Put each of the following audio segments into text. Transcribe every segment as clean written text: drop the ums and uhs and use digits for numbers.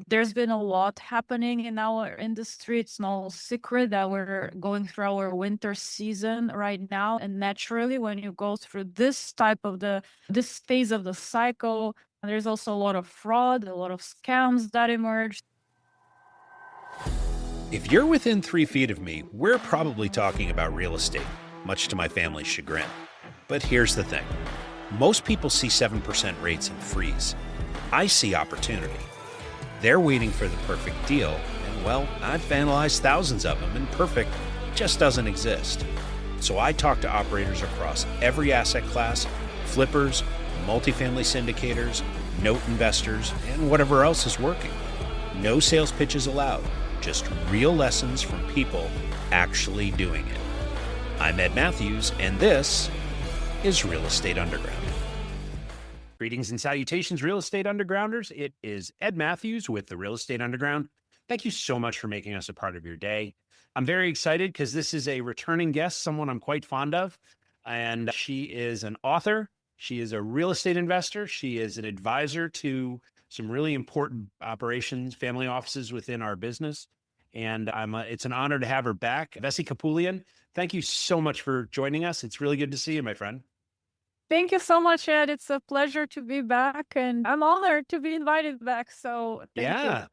There's been a lot happening in our industry. It's no secret that we're going through our winter season right now. And naturally, when you go through this phase of the cycle, there's also a lot of fraud, a lot of scams that emerge. If you're within 3 feet of me, we're probably talking about real estate, much to my family's chagrin. But here's the thing. Most people see 7% rates and freeze. I see opportunity. They're waiting for the perfect deal, and well, I've analyzed thousands of them, and perfect just doesn't exist. So I talk to operators across every asset class, flippers, multifamily syndicators, note investors, and whatever else is working. No sales pitches allowed, just real lessons from people actually doing it. I'm Ed Matthews, and this is Real Estate Underground. Greetings and salutations, Real Estate Undergrounders. It is Ed Matthews with the Real Estate Underground. Thank you so much for making us a part of your day. I'm very excited because this is a returning guest, someone I'm quite fond of, and she is an author. She is a real estate investor. She is an advisor to some really important operations, family offices within our business. And it's an honor to have her back. Vessi Kapoulian, thank you so much for joining us. It's really good to see you, my friend. Thank you so much, Ed. It's a pleasure to be back, and I'm honored to be invited back. So thank you. Yeah,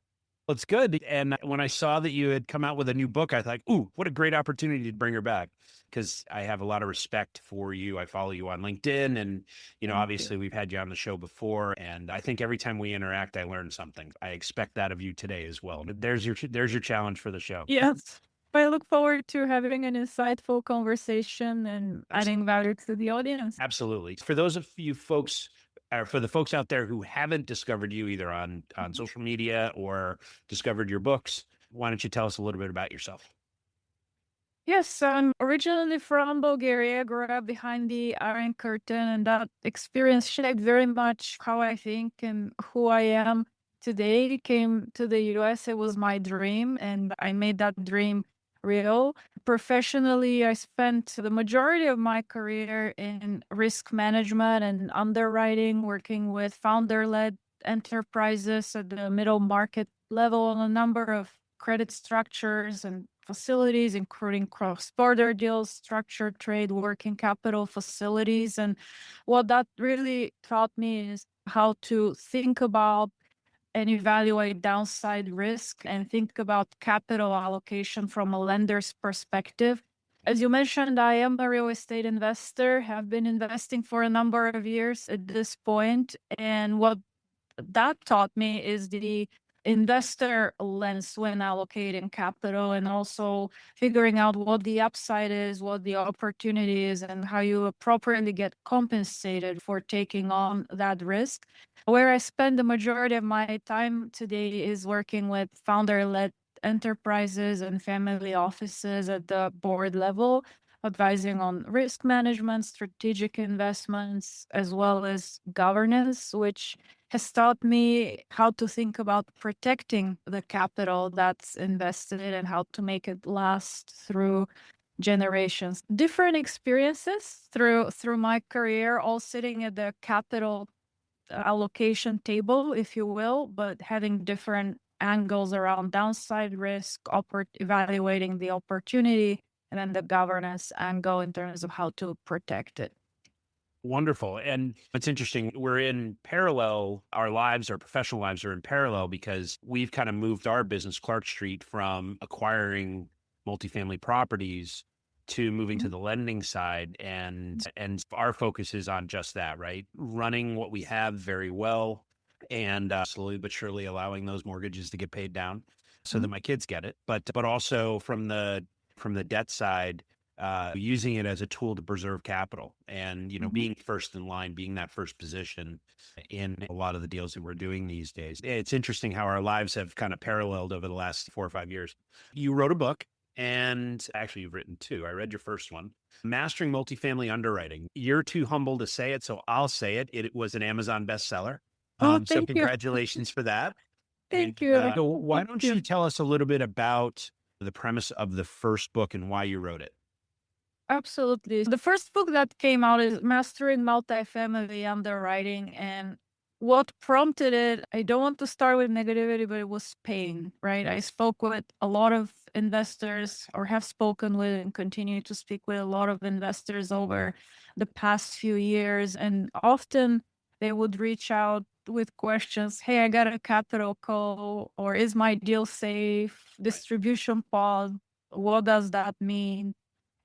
well, it's good. And when I saw that you had come out with a new book, I thought, ooh, what a great opportunity to bring her back, because I have a lot of respect for you. I follow you on LinkedIn, and, Thank you. obviously we've had you on the show before. And I think every time we interact, I learn something. I expect that of you today as well. There's your challenge for the show. Yes. I look forward to having an insightful conversation and adding value to the audience. Absolutely. For those of you folks, for the folks out there who haven't discovered you either on social media or discovered your books, why don't you tell us a little bit about yourself? Yes, I'm originally from Bulgaria, grew up behind the Iron Curtain, and that experience shaped very much how I think and who I am today. Came to the US, it was my dream, and I made that dream real. Professionally, I spent the majority of my career in risk management and underwriting, working with founder-led enterprises at the middle market level on a number of credit structures and facilities, including cross-border deals, structured trade, working capital facilities. And what that really taught me is how to think about and evaluate downside risk and think about capital allocation from a lender's perspective. As you mentioned, I am a real estate investor, have been investing for a number of years at this point. And what that taught me is the investor lens when allocating capital, and also figuring out what the upside is, what the opportunity is, and how you appropriately get compensated for taking on that risk. Where I spend the majority of my time today is working with founder-led enterprises and family offices at the board level, advising on risk management, strategic investments, as well as governance, which has taught me how to think about protecting the capital that's invested and how to make it last through generations. Different experiences through my career, all sitting at the capital allocation table, if you will, but having different angles around downside risk, evaluating the opportunity, and then the governance angle in terms of how to protect it. Wonderful. And it's interesting. We're in parallel. Our lives, our professional lives are in parallel because we've kind of moved our business, Clark Street, from acquiring multifamily properties to moving to the lending side. And our focus is on just that, right? Running what we have very well and slowly but surely allowing those mortgages to get paid down so that my kids get it. But also from the debt side, using it as a tool to preserve capital and, being first in line, being that first position in a lot of the deals that we're doing these days. It's interesting how our lives have kind of paralleled over the last 4 or 5 years. You wrote a book, and actually you've written two. I read your first one, Mastering Multifamily Underwriting. You're too humble to say it, so I'll say it. It was an Amazon bestseller. Oh, So thank you. congratulations for that. Thank And you. so why Thank don't you. you tell us a little bit about the premise of the first book and why you wrote it? Absolutely. The first book that came out is Mastering Multifamily Underwriting. And what prompted it, I don't want to start with negativity, but it was pain, right? I spoke with a lot of investors, or have spoken with and continue to speak with a lot of investors over the past few years. And often they would reach out with questions. Hey, I got a capital call, or is my deal safe? Distribution pause. What does that mean?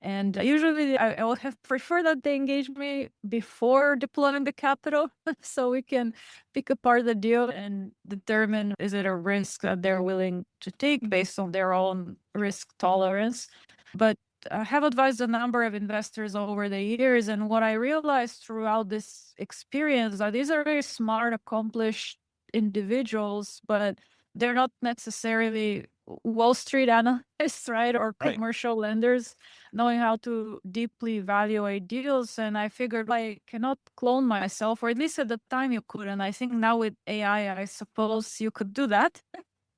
And usually I would have preferred that they engage me before deploying the capital so we can pick apart the deal and determine, is it a risk that they're willing to take based on their own risk tolerance. But I have advised a number of investors over the years, and what I realized throughout this experience that these are very smart, accomplished individuals, but they're not necessarily Wall Street analysts, right? Or Right. commercial lenders knowing how to deeply evaluate deals. And I figured I cannot clone myself, or at least at the time you could. And I think now with AI, I suppose you could do that.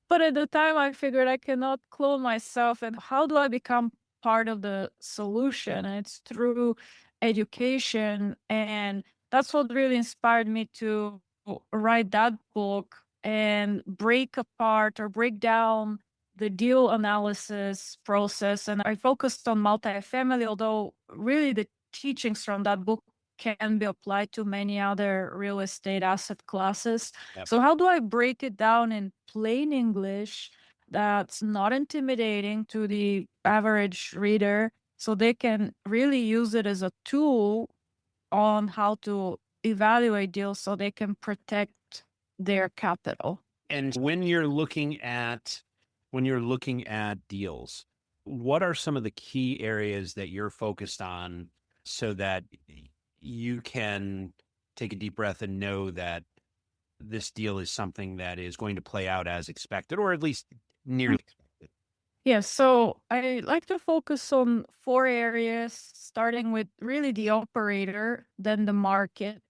But at the time, I figured I cannot clone myself. And how do I become part of the solution? And it's through education. And that's what really inspired me to write that book and break apart or break down the deal analysis process. And I focused on multifamily, although really the teachings from that book can be applied to many other real estate asset classes. Yep. So how do I break it down in plain English that's not intimidating to the average reader, so they can really use it as a tool on how to evaluate deals so they can protect their capital? And when you're looking at deals, what are some of the key areas that you're focused on so that you can take a deep breath and know that this deal is something that is going to play out as expected, or at least nearly expected? Yeah, so I like to focus on four areas, starting with really the operator, then the market,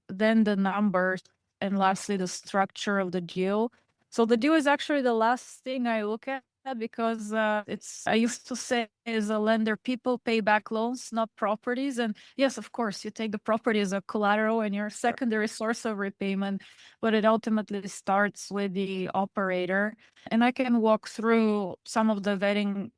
then the numbers, and lastly, the structure of the deal. So the deal is actually the last thing I look at because I used to say as a lender, people pay back loans, not properties. And yes, of course, you take the property as a collateral and your secondary source of repayment, but it ultimately starts with the operator. And I can walk through some of the vetting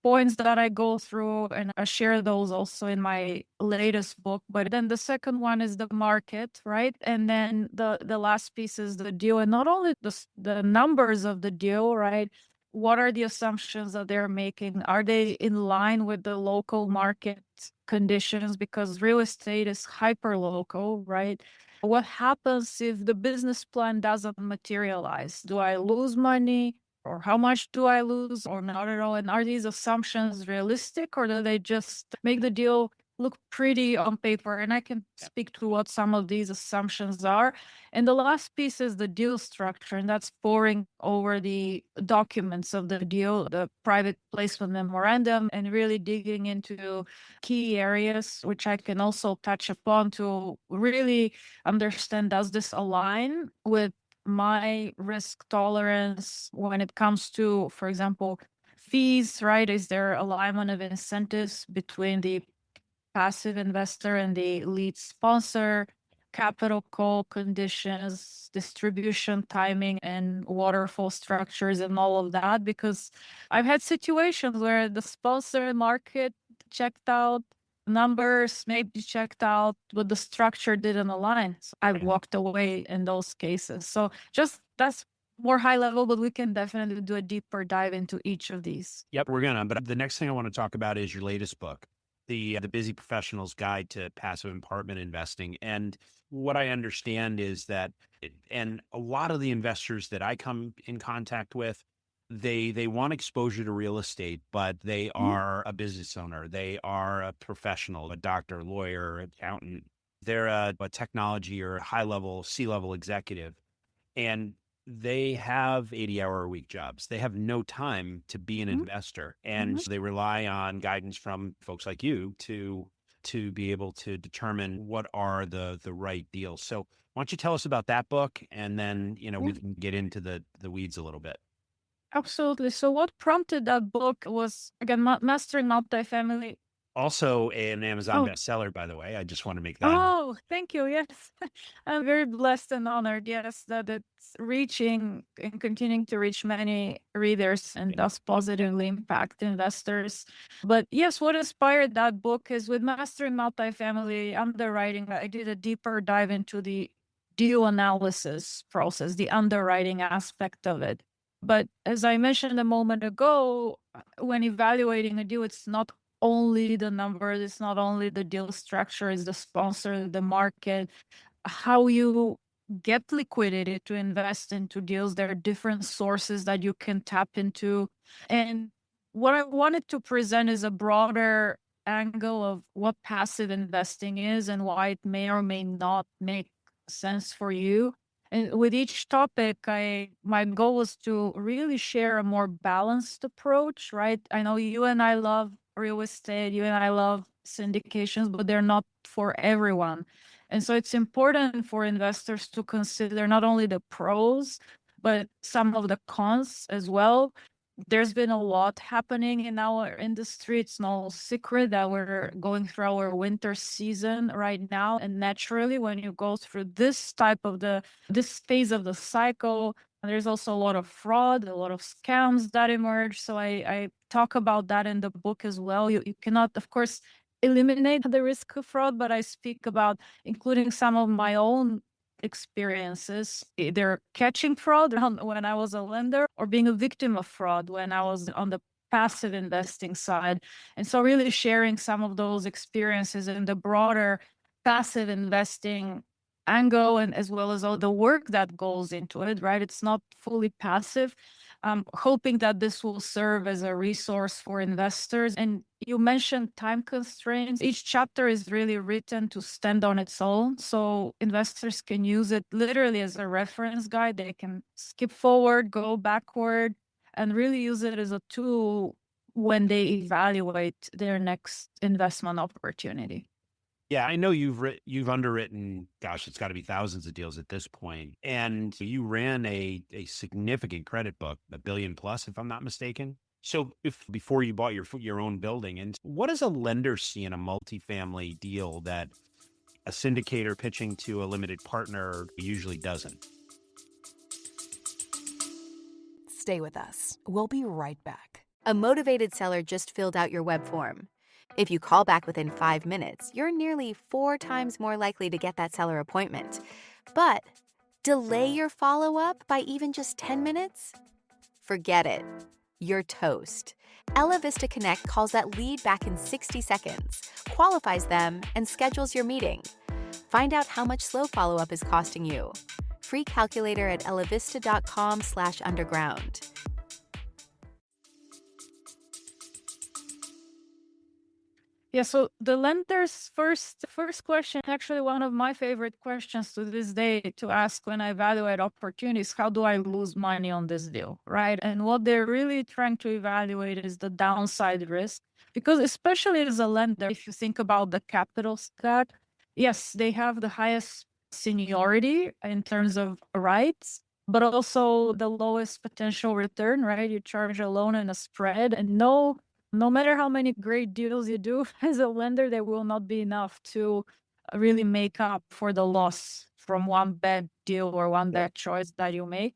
points that I go through, and I share those also in my latest book. But then the second one is the market, right? And then the last piece is the deal, and not only the numbers of the deal, right? What are the assumptions that they're making? Are they in line with the local market conditions? Because real estate is hyper local, right? What happens if the business plan doesn't materialize? Do I lose money? Or how much do I lose, or not at all? And are these assumptions realistic, or do they just make the deal look pretty on paper? And I can speak to what some of these assumptions are. And the last piece is the deal structure, and that's poring over the documents of the deal, the private placement memorandum, and really digging into key areas, which I can also touch upon to really understand, does this align with my risk tolerance when it comes to, for example, fees, right? Is there alignment of incentives between the passive investor and the lead sponsor, capital call conditions, distribution timing, and waterfall structures, and all of that? Because I've had situations where the sponsor market checked out, numbers maybe checked out, but the structure didn't align. So I walked away in those cases. So just that's more high level, but we can definitely do a deeper dive into each of these. Yep, we're gonna. But the next thing I want to talk about is your latest book, the Busy Professional's Guide to Passive Apartment Investing. And what I understand is that, and a lot of the investors that I come in contact with, they want exposure to real estate, but they are a business owner, they are a professional, a doctor, lawyer, accountant, they're a technology or high level C-level executive, and they have 80-hour-a-week jobs. They have no time to be an investor. And so they rely on guidance from folks like you to be able to determine what are the right deals. So why don't you tell us about that book, and then, we can get into the weeds a little bit. Absolutely. So what prompted that book was, again, Mastering Multifamily Also an Amazon Oh, bestseller, by the way. I just want to make that. oh, thank you. Yes. I'm very blessed and honored. Yes, that it's reaching and continuing to reach many readers and thus positively impact investors. But yes, what inspired that book is with Mastering Multifamily Underwriting, I did a deeper dive into the deal analysis process, the underwriting aspect of it. But as I mentioned a moment ago, when evaluating a deal, it's not only the numbers, it's not only the deal structure, it's the sponsor, the market, how you get liquidity to invest into deals. There are different sources that you can tap into. And what I wanted to present is a broader angle of what passive investing is and why it may or may not make sense for you. And with each topic, my goal was to really share a more balanced approach, right? I know you and I love real estate, you and I love syndications, but they're not for everyone. And so it's important for investors to consider not only the pros, but some of the cons as well. There's been a lot happening in our industry. It's no secret that we're going through our winter season right now. And naturally, when you go through this phase of the cycle, there's also a lot of fraud, a lot of scams that emerge. So I talk about that in the book as well. You cannot, of course, eliminate the risk of fraud, but I speak about including some of my own experiences, either catching fraud when I was a lender or being a victim of fraud when I was on the passive investing side. And so really sharing some of those experiences in the broader passive investing angle, and as well as all the work that goes into it, right? It's not fully passive. Hoping that this will serve as a resource for investors. And you mentioned time constraints. Each chapter is really written to stand on its own. So investors can use it literally as a reference guide. They can skip forward, go backward, and really use it as a tool when they evaluate their next investment opportunity. Yeah, I know you've underwritten, gosh, it's got to be thousands of deals at this point, and you ran a significant credit book, a billion plus, if I'm not mistaken. So, if before you bought your own building, and what does a lender see in a multifamily deal that a syndicator pitching to a limited partner usually doesn't? Stay with us. We'll be right back. A motivated seller just filled out your web form. If you call back within 5 minutes, you're nearly 4 times more likely to get that seller appointment. But delay your follow-up by even just 10 minutes? Forget it. You're toast. Ella Vista Connect calls that lead back in 60 seconds, qualifies them, and schedules your meeting. Find out how much slow follow-up is costing you. Free calculator at ellavista.com/underground. Yeah, so the lender's first question, actually one of my favorite questions to this day to ask when I evaluate opportunities, how do I lose money on this deal, right? And what they're really trying to evaluate is the downside risk. Because especially as a lender, if you think about the capital stack, yes, they have the highest seniority in terms of rights, but also the lowest potential return, right? You charge a loan and a spread, and no matter how many great deals you do as a lender, there will not be enough to really make up for the loss from one bad deal or one bad choice that you make.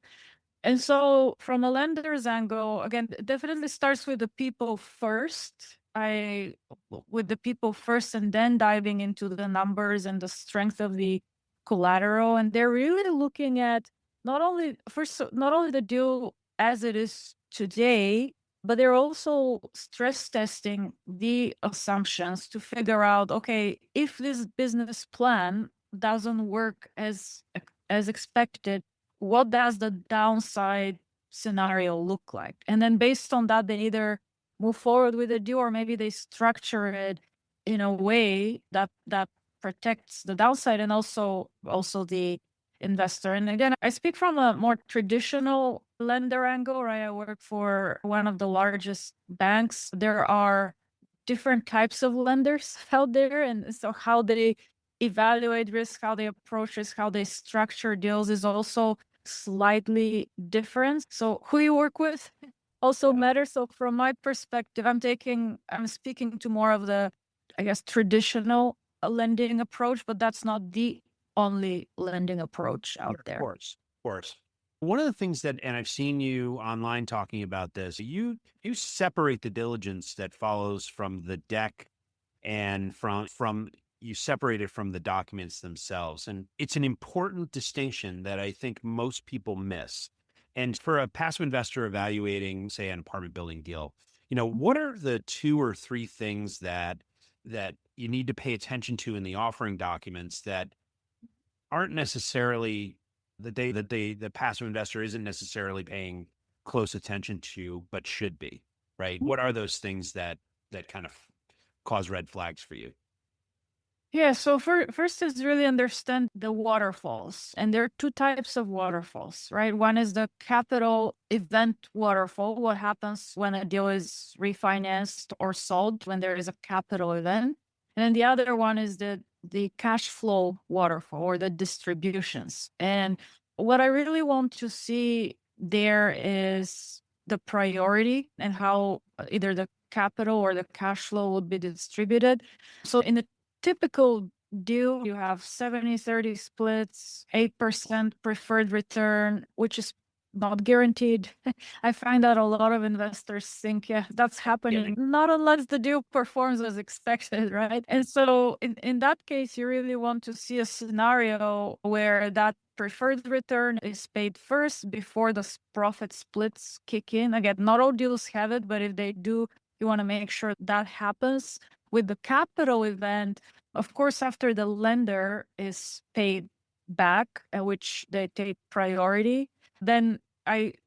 And so from a lender's angle, again, it definitely starts with the people first. With the people first, and then diving into the numbers and the strength of the collateral. And they're really looking at not only the deal as it is today, but they're also stress testing the assumptions to figure out, okay, if this business plan doesn't work as expected, what does the downside scenario look like? And then based on that, they either move forward with the deal or maybe they structure it in a way that protects the downside and also the investor. And again, I speak from a more traditional lender angle, right? I work for one of the largest banks. There are different types of lenders out there, and so how they evaluate risk, how they approach risk, how they structure deals is also slightly different. So who you work with also matters. So from my perspective, I'm speaking to more of the I guess, traditional lending approach, but that's not the only lending approach out there. Of course. One of the things that, and I've seen you online talking about this, you separate the diligence that follows from the deck and from you separate it from the documents themselves. And it's an important distinction that I think most people miss. And for a passive investor evaluating, say, an apartment building deal, what are the 2 or 3 things that you need to pay attention to in the offering documents that aren't necessarily the passive investor isn't necessarily paying close attention to, but should be, right? What are those things that kind of cause red flags for you? Yeah, so first is really understand the waterfalls. And there are 2 types of waterfalls, right? One is the capital event waterfall, what happens when a deal is refinanced or sold when there is a capital event. And then the other one is the cash flow waterfall or the distributions. And what I really want to see there is the priority and how either the capital or the cash flow would be distributed. So in the typical deal, you have 70-30 splits, 8% preferred return, which is not guaranteed. I find that a lot of investors think, yeah, that's happening, not unless the deal performs as expected, right? And so in that case, you really want to see a scenario where that preferred return is paid first before the profit splits kick in. Again, not all deals have it, but if they do, you want to make sure that happens. With the capital event, of course, after the lender is paid back, which they take priority, then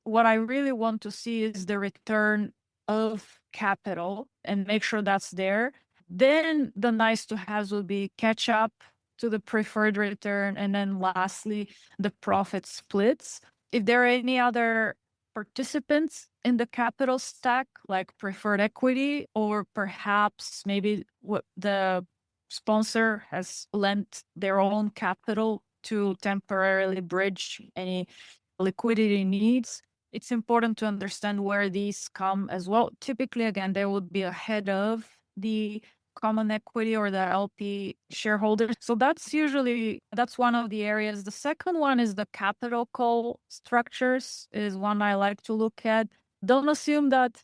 what I really want to see is the return of capital and make sure that's there. Then the nice to haves will be catch up to the preferred return, and then lastly, the profit splits. If there are any other participants in the capital stack, like preferred equity, or perhaps maybe what the sponsor has lent their own capital to temporarily bridge any liquidity needs, it's important to understand where these come as well. Typically, again, they would be ahead of the common equity or the LP shareholders. So that's one of the areas. The second one is the capital call structures is one I like to look at. Don't assume that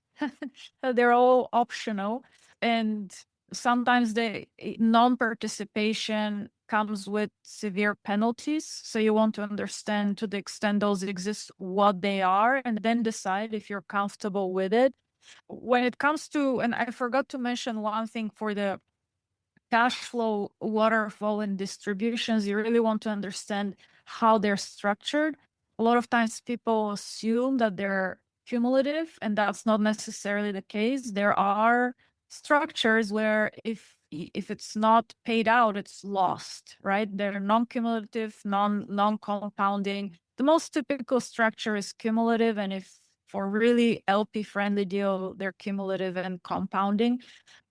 they're all optional. And sometimes the non-participation comes with severe penalties. So you want to understand, to the extent those exist, what they are, and then decide if you're comfortable with it. When it comes to, and I forgot to mention one thing for the cash flow waterfall and distributions, you really want to understand how they're structured. A lot of times people assume that they're cumulative, and that's not necessarily the case. There are structures where if it's not paid out, it's lost, right? They're non-cumulative, non-compounding. The most typical structure is cumulative, and if for really LP-friendly deal, they're cumulative and compounding.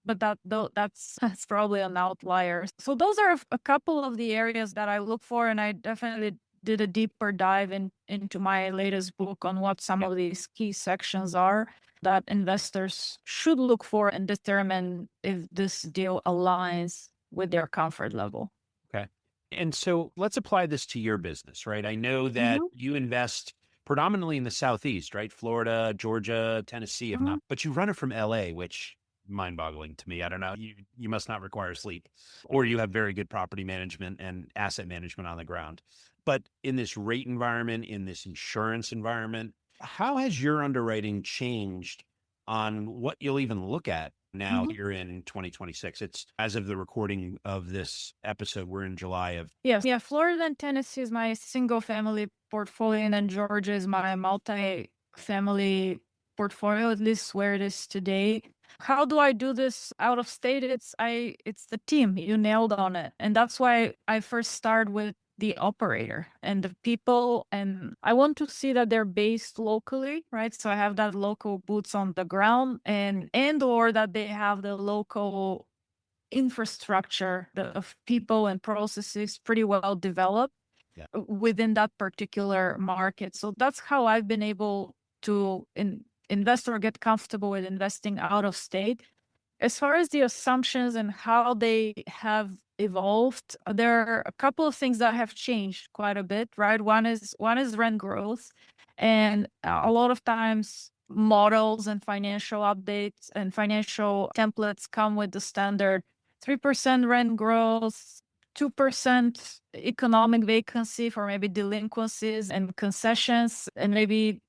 But that's probably an outlier. So those are a couple of the areas that I look for, and I definitely did a deeper dive into my latest book on what some of these key sections are that investors should look for and determine if this deal aligns with their comfort level. Okay. And so let's apply this to your business, right? I know that you invest predominantly in the Southeast, right? Florida, Georgia, Tennessee, if not, but you run it from LA, which mind-boggling to me. I don't know. You must not require sleep, or you have very good property management and asset management on the ground. But in this rate environment, in this insurance environment, how has your underwriting changed on what you'll even look at now here in 2026? It's as of the recording of this episode, we're in July of. Yes. Yeah. Florida and Tennessee is my single family portfolio, and then Georgia is my multi-family portfolio, at least where it is today. How do I do this out of state? It's the team. You nailed on it. And that's why I first start with the operator and the people, and I want to see that they're based locally, right? So I have that local boots on the ground, and or that they have the local infrastructure of people and processes pretty well developed within that particular market. So that's how I've been able to invest or get comfortable with investing out of state. As far as the assumptions and how they have evolved, there are a couple of things that have changed quite a bit, right? One is rent growth, and a lot of times models and financial updates and financial templates come with the standard 3% rent growth, 2% economic vacancy for maybe delinquencies and concessions, and maybe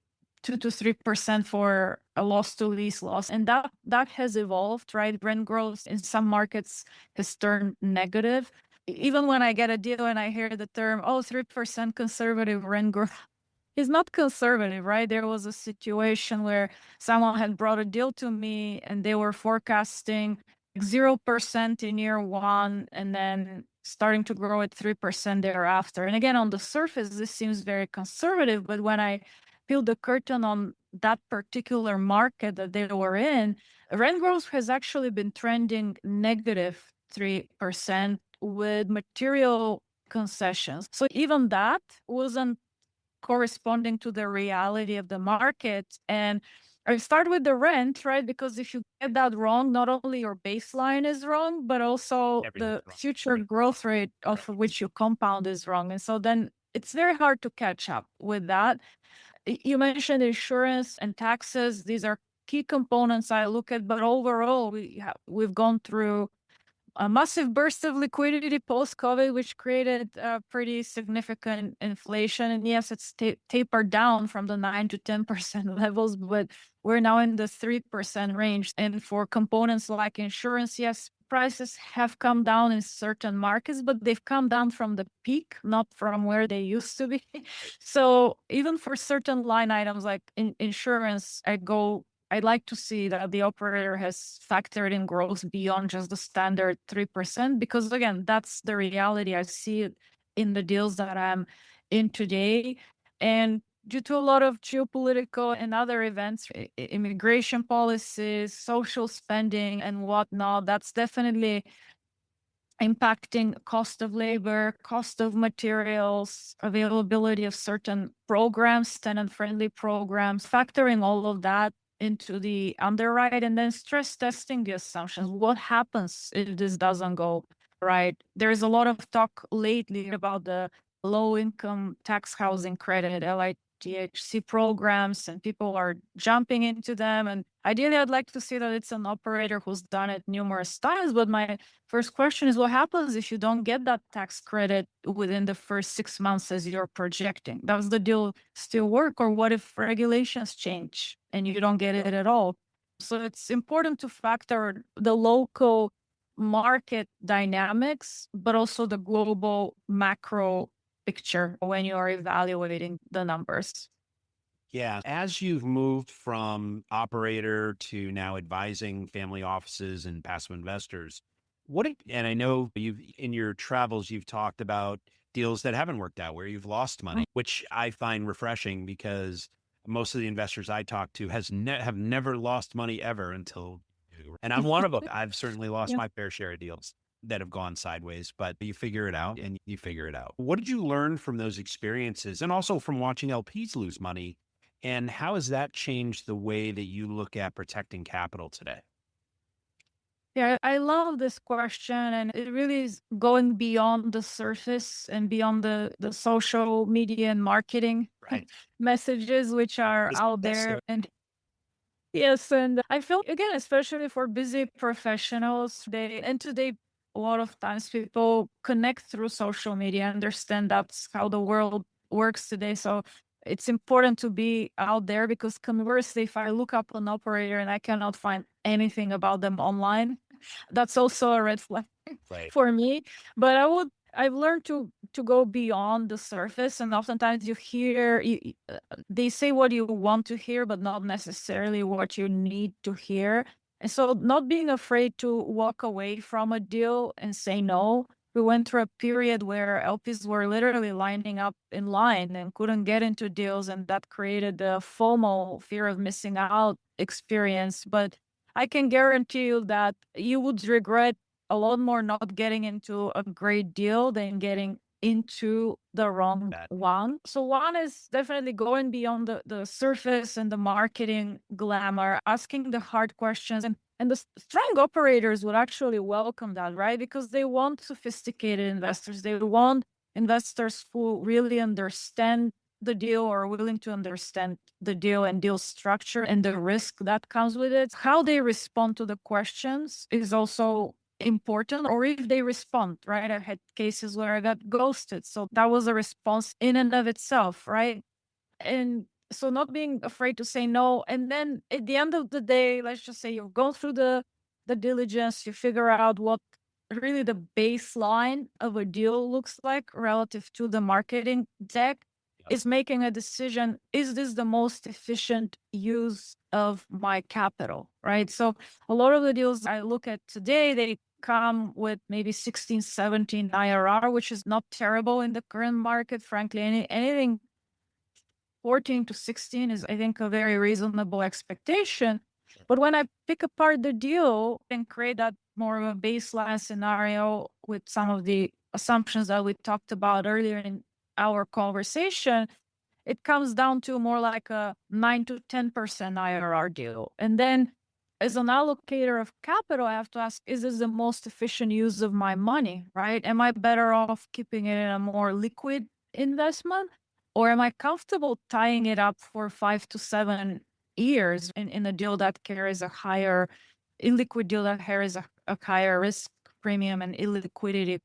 2 to 3% for a loss to lease loss. And that has evolved, right? Rent growth in some markets has turned negative. Even when I get a deal and I hear the term, 3% conservative rent growth, it's not conservative, right? There was a situation where someone had brought a deal to me and they were forecasting 0% in year one and then starting to grow at 3% thereafter. And again, on the surface, this seems very conservative, but when I peel the curtain on that particular market that they were in, rent growth has actually been trending negative 3% with material concessions. So even that wasn't corresponding to the reality of the market. And I start with the rent, right? Because if you get that wrong, not only your baseline is wrong, but also the future growth rate of which you compound is wrong. And so then it's very hard to catch up with that. You mentioned insurance and taxes. These are key components I look at, but overall, we've gone through a massive burst of liquidity post-COVID, which created pretty significant inflation. And yes, it's tapered down from the 9 to 10% levels, but we're now in the 3% range. And for components like insurance, yes, prices have come down in certain markets, but they've come down from the peak, not from where they used to be. So even for certain line items like insurance, I'd like to see that the operator has factored in growth beyond just the standard 3%, because again, that's the reality. I see it in the deals that I'm in today. And due to a lot of geopolitical and other events, immigration policies, social spending and whatnot, that's definitely impacting cost of labor, cost of materials, availability of certain programs, tenant-friendly programs, factoring all of that into the underwrite and then stress testing the assumptions. What happens if this doesn't go right? There's a lot of talk lately about the low-income tax housing credit, LITHC programs, and people are jumping into them. And ideally, I'd like to see that it's an operator who's done it numerous times. But my first question is, what happens if you don't get that tax credit within the first 6 months as you're projecting? Does the deal still work? Or what if regulations change and you don't get it at all? So it's important to factor the local market dynamics, but also the global macro picture when you are evaluating the numbers. Yeah. As you've moved from operator to now advising family offices and passive investors, and I know in your travels, you've talked about deals that haven't worked out where you've lost money, which I find refreshing because most of the investors I talk to have never lost money ever until, and I'm one of them. I've certainly lost my fair share of deals that have gone sideways, but you figure it out and you figure it out. What did you learn from those experiences and also from watching LPs lose money? And how has that changed the way that you look at protecting capital today? Yeah, I love this question, and it really is going beyond the surface and beyond the social media and marketing messages which are out there. And yes, and I feel again, especially for busy professionals, today a lot of times people connect through social media, understand that's how the world works today. So it's important to be out there, because conversely, if I look up an operator and I cannot find anything about them online, that's also a red flag for me. But I've learned to go beyond the surface, and oftentimes you hear they say what you want to hear, but not necessarily what you need to hear. And so, not being afraid to walk away from a deal and say no. We went through a period where LPs were literally lining up in line and couldn't get into deals, and that created the FOMO, fear of missing out experience. But I can guarantee you that you would regret a lot more not getting into a great deal than getting into the wrong one. So one is definitely going beyond the surface and the marketing glamour, asking the hard questions. And And the strong operators would actually welcome that, right? Because they want sophisticated investors. They want investors who really understand the deal or are willing to understand the deal and deal structure and the risk that comes with it. How they respond to the questions is also important, or if they respond, right? I've had cases where I got ghosted. So that was a response in and of itself, right? And so not being afraid to say no. And then at the end of the day, let's just say you've gone through the diligence, you figure out what really the baseline of a deal looks like relative to the marketing deck, is making a decision, is this the most efficient use of my capital, right? So a lot of the deals I look at today, they come with maybe 16, 17 IRR, which is not terrible in the current market. Frankly, anything 14 to 16 is, I think, a very reasonable expectation. But when I pick apart the deal and create that more of a baseline scenario with some of the assumptions that we talked about earlier in our conversation, it comes down to more like a 9 to 10% IRR deal. And then as an allocator of capital, I have to ask, is this the most efficient use of my money, right? Am I better off keeping it in a more liquid investment? Or am I comfortable tying it up for 5 to 7 years in a deal that carries a higher, illiquid deal that carries a higher risk premium and illiquidity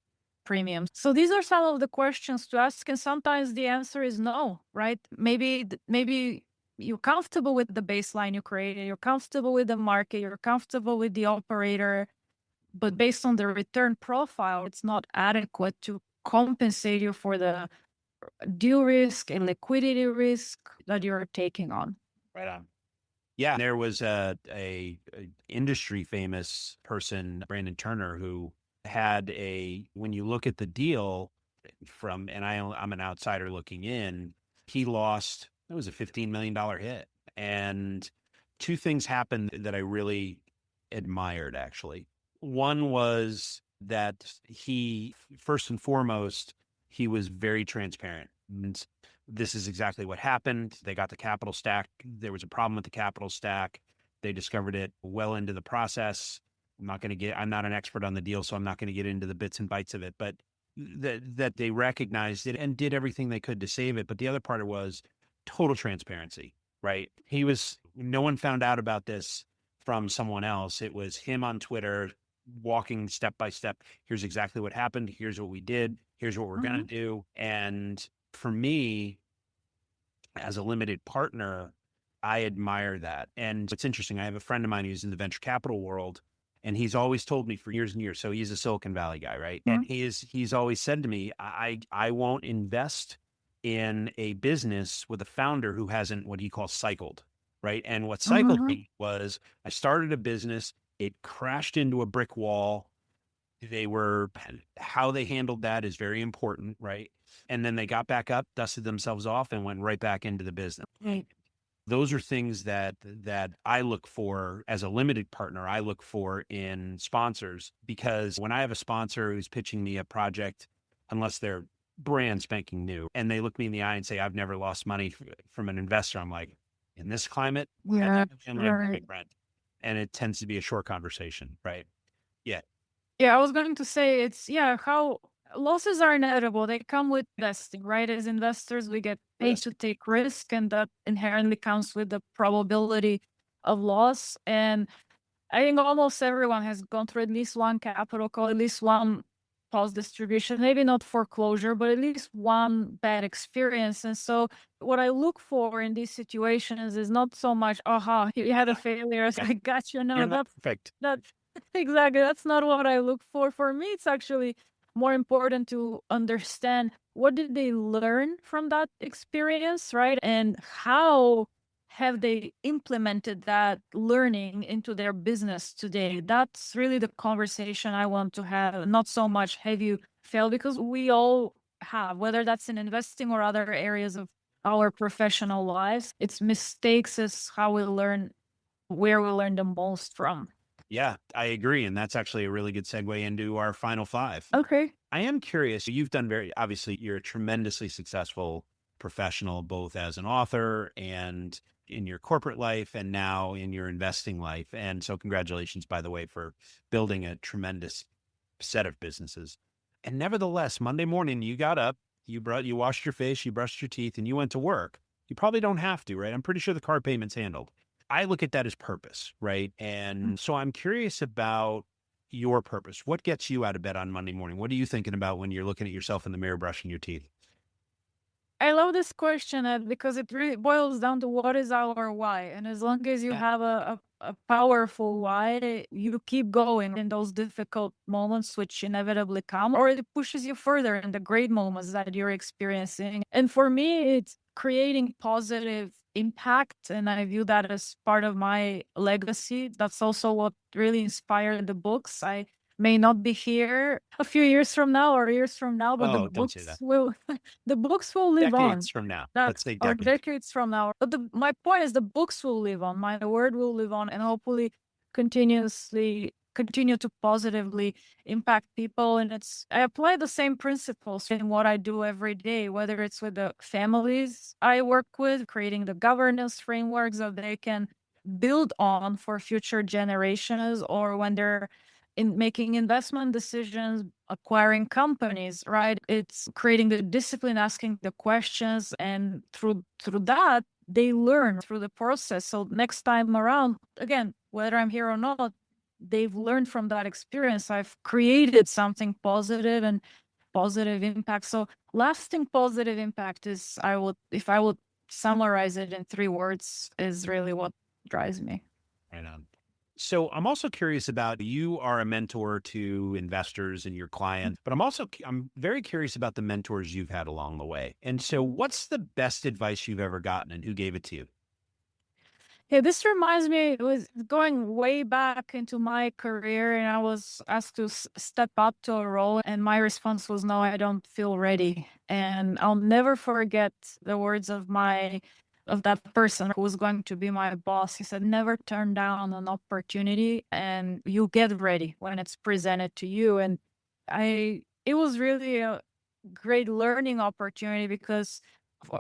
premium? So these are some of the questions to ask. And sometimes the answer is no, right? Maybe you're comfortable with the baseline you created, you're comfortable with the market, you're comfortable with the operator, but based on the return profile, it's not adequate to compensate you for the deal risk and liquidity risk that you're taking on. Right on. Yeah, there was a industry famous person, Brandon Turner, who had when you look at the deal and I'm an outsider looking in, he lost, it was a $15 million hit. And two things happened that I really admired, actually. One was that first and foremost, he was very transparent. And this is exactly what happened. They got the capital stack. There was a problem with the capital stack. They discovered it well into the process. I'm not an expert on the deal, so I'm not going to get into the bits and bytes of it, but that they recognized it and did everything they could to save it. But the other part was total transparency, right? No one found out about this from someone else. It was him on Twitter walking step by step. Here's exactly what happened. Here's what we did. Here's what we're going to do. And for me, as a limited partner, I admire that. And it's interesting. I have a friend of mine who's in the venture capital world, and he's always told me for years and years. So he's a Silicon Valley guy, right? And he's always said to me, I won't invest in a business with a founder who hasn't what he calls cycled, right? And what cycled me was I started a business, it crashed into a brick wall. How they handled that is very important, right? And then they got back up, dusted themselves off, and went right back into the business. Right. Those are things that I look for as a limited partner. I look for in sponsors, because when I have a sponsor who's pitching me a project, unless they're brand spanking new, and they look me in the eye and say, I've never lost money from an investor, I'm like, in this climate, Yeah, right. And it tends to be a short conversation, right? Yeah. Yeah, I was going to say how losses are inevitable. They come with investing, right? As investors, we get paid to take risk, and that inherently comes with the probability of loss. And I think almost everyone has gone through at least one capital call, at least one pause distribution, maybe not foreclosure, but at least one bad experience. And so what I look for in these situations is not so much, you had a failure, I got you. No, that's perfect. Exactly. That's not what I look for. For me, it's actually more important to understand what did they learn from that experience, right? And how have they implemented that learning into their business today? That's really the conversation I want to have. Not so much have you failed, because we all have, whether that's in investing or other areas of our professional lives. It's mistakes is how we learn, where we learn the most from. Yeah, I agree. And that's actually a really good segue into our final five. Okay. I am curious. You've done obviously, you're a tremendously successful professional, both as an author and in your corporate life and now in your investing life. And so congratulations, by the way, for building a tremendous set of businesses. And nevertheless, Monday morning, you got up, you washed your face, you brushed your teeth, and you went to work. You probably don't have to, right? I'm pretty sure the car payment's handled. I look at that as purpose, right? And so I'm curious about your purpose. What gets you out of bed on Monday morning? What are you thinking about when you're looking at yourself in the mirror, brushing your teeth? I love this question, Ed, because it really boils down to what is our why. And as long as you Yeah. have a powerful why, you keep going in those difficult moments, which inevitably come, or it pushes you further in the great moments that you're experiencing. And for me, it's creating positive impact. And I view that as part of my legacy. That's also what really inspired the books. I may not be here a few years from now or years from now, but the Oh, don't say books that. will the books will live on. Decades from now. Let's That's say or decades. decades from now. But my point is the books will live on. My word will live on and hopefully continue to positively impact people. And I apply the same principles in what I do every day, whether it's with the families I work with, creating the governance frameworks that they can build on for future generations, or when they're in making investment decisions, acquiring companies, right? It's creating the discipline, asking the questions, and through that, they learn through the process. So next time around, again, whether I'm here or not, they've learned from that experience. I've created something positive and positive impact. So lasting positive impact is, if I would summarize it in 3 words, is really what drives me. Right on. So I'm also curious about, you are a mentor to investors and your clients, but I'm very curious about the mentors you've had along the way. And so what's the best advice you've ever gotten and who gave it to you? Yeah, this reminds me, it was going way back into my career, and I was asked to step up to a role, and my response was, "No, I don't feel ready." And I'll never forget the words of that person who was going to be my boss. He said, "Never turn down an opportunity, and you get ready when it's presented to you." And it was really a great learning opportunity because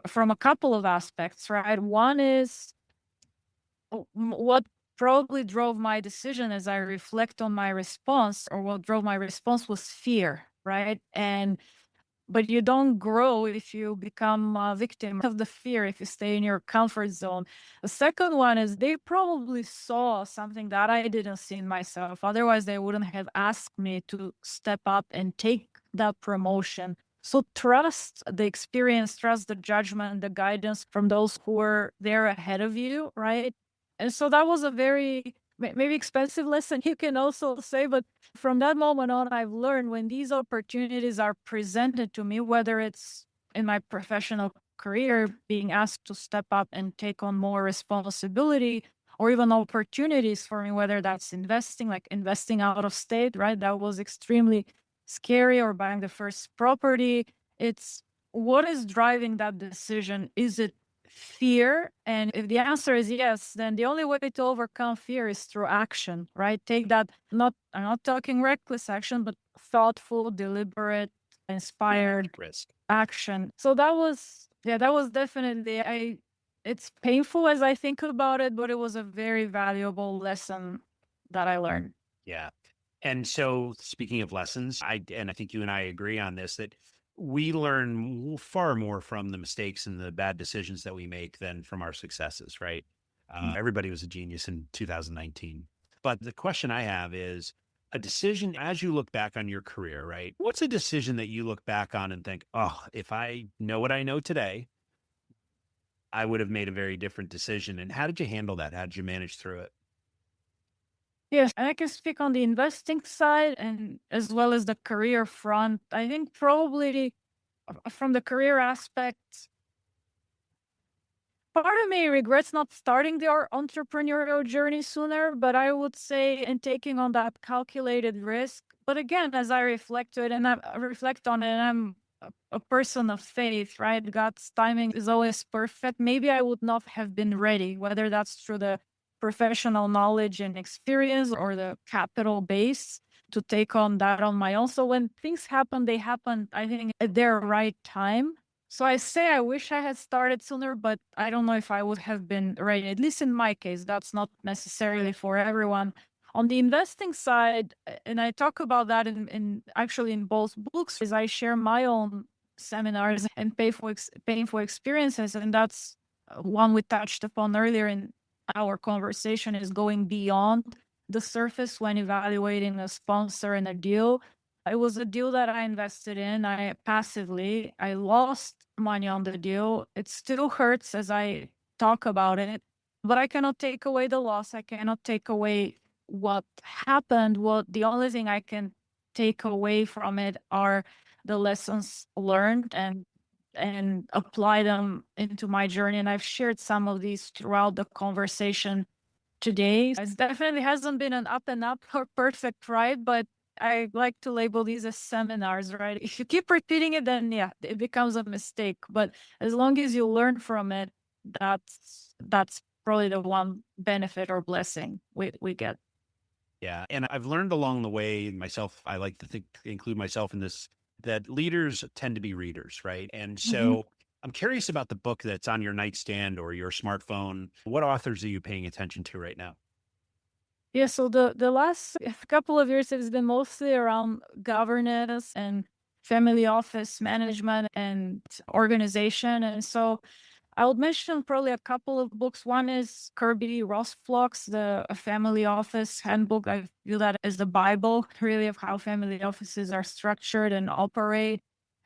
from a couple of aspects, right? One is what probably drove my decision as I reflect on my response, or what drove my response, was fear, right? But you don't grow if you become a victim of the fear, if you stay in your comfort zone. The second one is they probably saw something that I didn't see in myself. Otherwise, they wouldn't have asked me to step up and take that promotion. So trust the experience, trust the judgment, the guidance from those who were there ahead of you, right? And so that was a very maybe expensive lesson, you can also say, but from that moment on, I've learned when these opportunities are presented to me, whether it's in my professional career, being asked to step up and take on more responsibility, or even opportunities for me, whether that's investing, like investing out of state, right? That was extremely scary, or buying the first property. It's what is driving that decision? Is it fear? And if the answer is yes, then the only way to overcome fear is through action, right? Take that, I'm not talking reckless action, but thoughtful, deliberate, inspired Risk. action. So that was definitely, it's painful as I think about it, but it was a very valuable lesson that I learned. Yeah. And so speaking of lessons, and I think you and I agree on this, that we learn far more from the mistakes and the bad decisions that we make than from our successes, right? Everybody was a genius in 2019. But the question I have is, a decision, as you look back on your career, right? What's a decision that you look back on and think, oh, if I know what I know today, I would have made a very different decision. And how did you handle that? How did you manage through it? Yes, and I can speak on the investing side and as well as the career front. I think probably from the career aspect, part of me regrets not starting the entrepreneurial journey sooner, but I would say in taking on that calculated risk. But again, as I reflect to it and I reflect on it, and I'm a person of faith, right? God's timing is always perfect. Maybe I would not have been ready, whether that's through the professional knowledge and experience or the capital base to take on that on my own. So when things happen, they happen, I think, at their right time. So I say I wish I had started sooner, but I don't know if I would have been ready. At least in my case, that's not necessarily for everyone. On the investing side, and I talk about that in actually in both books, is I share my own seminars and painful experiences, and that's one we touched upon earlier in our conversation, is going beyond the surface when evaluating a sponsor and a deal. It was a deal that I invested in. I lost money on the deal. It still hurts as I talk about it, but I cannot take away the loss. I cannot take away what happened. The only thing I can take away from it are the lessons learned and apply them into my journey. And I've shared some of these throughout the conversation today. It definitely hasn't been an up and up or perfect ride, but I like to label these as seminars, right? If you keep repeating it, then yeah, it becomes a mistake. But as long as you learn from it, that's probably the one benefit or blessing we get. Yeah. And I've learned along the way myself, I like to include myself in this, that leaders tend to be readers, right? And so I'm curious about the book that's on your nightstand or your smartphone. What authors are you paying attention to right now? Yeah, so the last couple of years has been mostly around governance and family office management and organization. And so I would mention probably a couple of books. One is Kirby Rossflock's The Family Office Handbook. I view that as the Bible, really, of how family offices are structured and operate.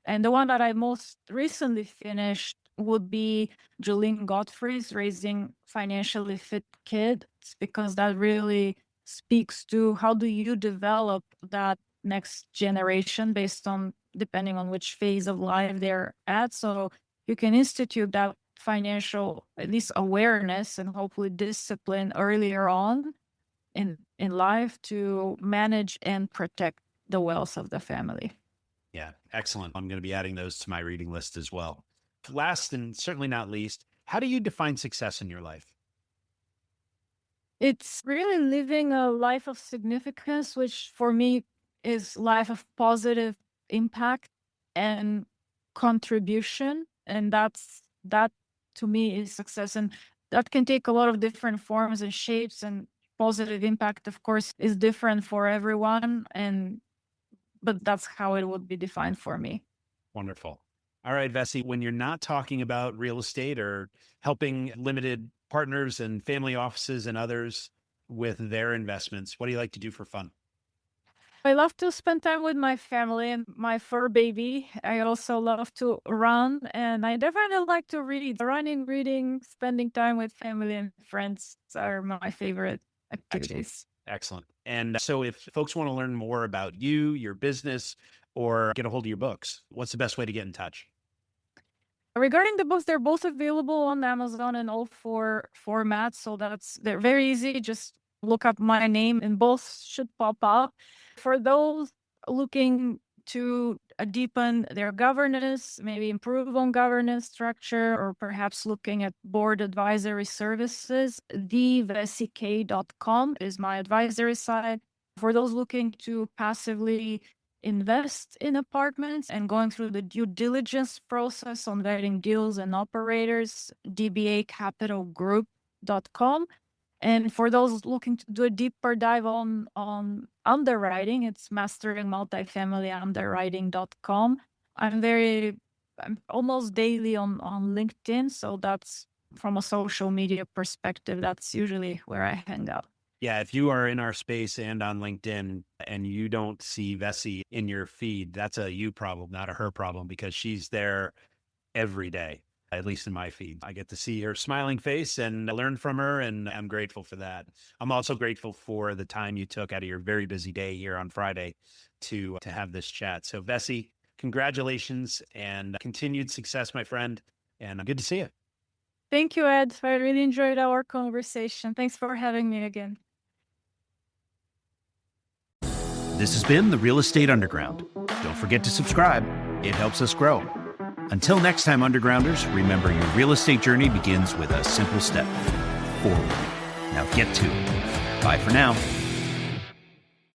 And the one that I most recently finished would be Julene Godfrey's Raising Financially Fit Kids, because that really speaks to how do you develop that next generation based on depending on which phase of life they're at. So you can institute that financial, at least awareness and hopefully discipline earlier on in life to manage and protect the wealth of the family. Yeah, excellent. I'm going to be adding those to my reading list as well. Last and certainly not least, how do you define success in your life? It's really living a life of significance, which for me is life of positive impact and contribution. And that to me is success. And that can take a lot of different forms and shapes, and positive impact, of course, is different for everyone. But that's how it would be defined for me. Wonderful. All right, Vessi, when you're not talking about real estate or helping limited partners and family offices and others with their investments, what do you like to do for fun? I love to spend time with my family and my fur baby. I also love to run, and I definitely like to read. Running, reading, spending time with family and friends are my favorite activities. Excellent. And so if folks want to learn more about you, your business, or get a hold of your books, what's the best way to get in touch? Regarding the books, they're both available on Amazon in all four formats. So they're very easy. Just look up my name and both should pop up. For those looking to deepen their governance, maybe improve on governance structure, or perhaps looking at board advisory services, thevesik.com is my advisory site. For those looking to passively invest in apartments and going through the due diligence process on vetting deals and operators, dbacapitalgroup.com. And for those looking to do a deeper dive on underwriting, it's Mastering Multifamily Underwriting.com. I'm almost daily on LinkedIn. So that's, from a social media perspective, that's usually where I hang out. Yeah, if you are in our space and on LinkedIn and you don't see Vessi in your feed, that's a you problem, not a her problem, because she's there every day, at least in my feed. I get to see her smiling face and I learn from her, and I'm grateful for that. I'm also grateful for the time you took out of your very busy day here on Friday to have this chat. So Vessi, congratulations and continued success, my friend, and good to see you. Thank you, Ed. I really enjoyed our conversation. Thanks for having me again. This has been the Real Estate Underground. Don't forget to subscribe. It helps us grow. Until next time, Undergrounders, remember your real estate journey begins with a simple step forward. Now get to it. Bye for now.